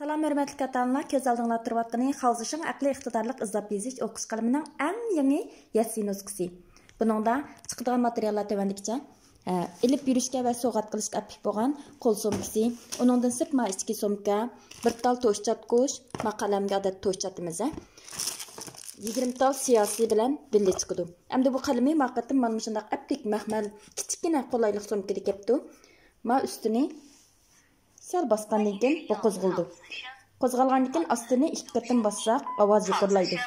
Salam hörmətli qatanlar, köz aldığınlar turvatqını xalzışın əqli iqtidarlıq izzab yeziş oqış qalımının ən yeni yassi nuskisi. Buningda chiqadigan materiallar tövəndikcə ilib yürüşkə və soğat qilishga apik bo'lgan qo'l somkasi, uningdan sirtma ichki somka, bir tal to'shchatkush, maqalamga odat to'shchatimiz, 20 tal siyasi bilan birga chiqadi. Endi bu qalami maqatim mana shunday apik mahmal kichkina qo'laylik somkada kepti. Ma ustini sal basqandan keyin bu qo'zg'ildi. Qo'zg'algandan keyin ostini ikki qatim bassaq, ovoz yuqorilaydi.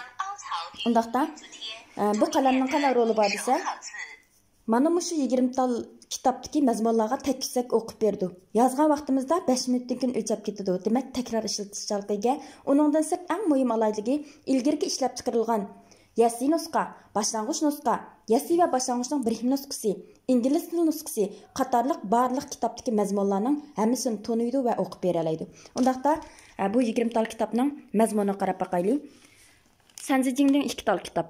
Undaqda bu qalamning qanday roli bor desa, mana shu 20 tal kitobdagi mazmunlarga tekkisak o'qib berdi. Yozgan vaqtimizda 5 minutdan keyin o'chab ketadi. Demak, takror ishlatish jalqiga. Uningdan sirt eng muhim alayligi ilgirki ishlab chiqarilgan yassi nusqa, boshlang'ich nusqa, yassi va boshlang'ichning birikma nusqasi, ingliz tili nusqasi qatorliq barliq kitobdagi mazmunlarning hammasini taniydi va o'qib bera oladi. Undaqda bu 20 tal kitobning mazmunini qarab boqaylik. Sanzijingdan 2 tal kitob,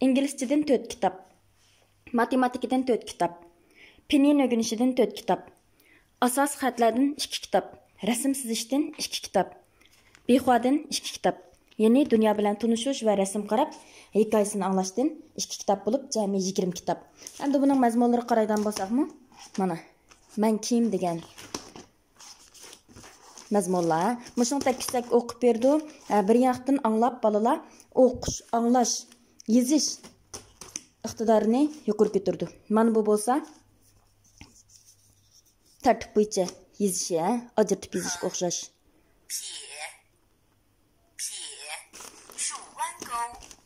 inglizchadan 4 kitob, matematikadan 4 kitob, pinyin o'rganishidan 4 kitob, asos xatlardan 2 kitob, rasm chizishdan 2 kitob, behuadan 2 kitob. Yeni dünya bilan tanishish va rasm qarab, hikoyasini anglashdan 2 kitob bo'lib, jami 20 kitob. Endi buning mazmunlari qaraydan bo'lsaqmi, mana "Men kim" degan mazmunlar. Mushun takkisak o'qib berdi. Bir yoqdan anglab bolalar o'qish, anglash, yozish iqtidorini yuqori ko'tardi. Mana bu bo'lsa tartib bo'yicha yozish, ajratib yozishga o'xshash.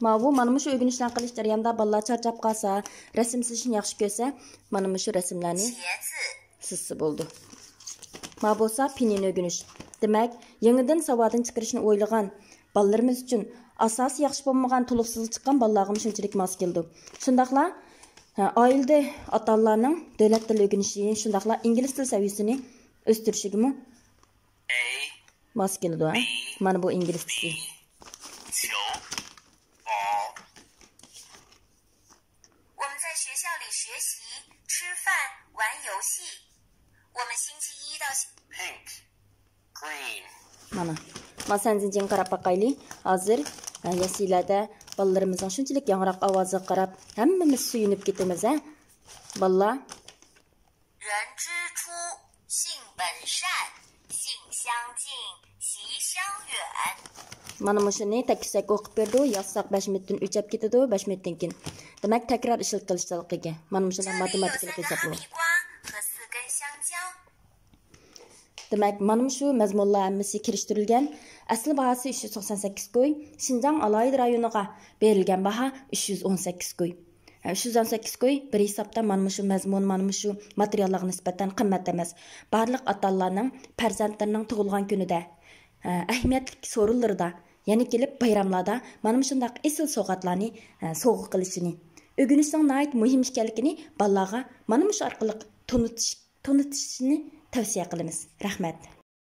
Mana shu o'rganishlarni qilish jarayonida bolalar charchab qolsa, rasm chizishni yaxshi ko'rsa, mana shu rasmlarni chizsa bo'ldi. Ma bo'lsa pinyin o'rganish. Demak, yangidan savodini chiqarishni o'ylagan bolalarimiz uchun asosi yaxshi bo'lmagan, to'liqsiz chiqqan bolalarga shunchalik mos keldi. Shundaqla oilada ota-onalarning davlat tili o'rganishi, shundaqla ingliz tili saviyasini o'stirishiga mos keldi. Mana bu ingliz tili. 我们星期一到 pink, green. Mana. Masanzin qarab baqayli. Hozir yasilarda balalarimizning shunchalik yangroq ovoziga qarab hammamiz suyunib ketamiz, Balla. 人之初，性本善，性相近，习相远. Mana shuni takkisak o'qib berdi, yozsaq 5 minutdan o'chab ketadi, 5 minutdan keyin. Demak, takror ishlat qilish talqiga. Mana shunday matematik hisoblab. Demak, mana shu mazmunlar hammasi kirishtirilgan. Asli bahasi 398 ko'y, Xinjiang alohida rayoniga berilgan baho 318 ko'y. 318 ko'y bir hisobda mana shu mazmun, mana shu materiallarga nisbatan qimmat emas. Barliq ota-onalarning farzandlarining tug'ilgan kunida, ahamiyatli so'rinlarda, yana kelib bayramlarda mana shunday esil sovg'atlarni sovg'a qilishini, o'rganishning nihoyat muhim ekanligini bolalarga mana shu orqali tanitishni tavsiya qilamiz. Rahmat.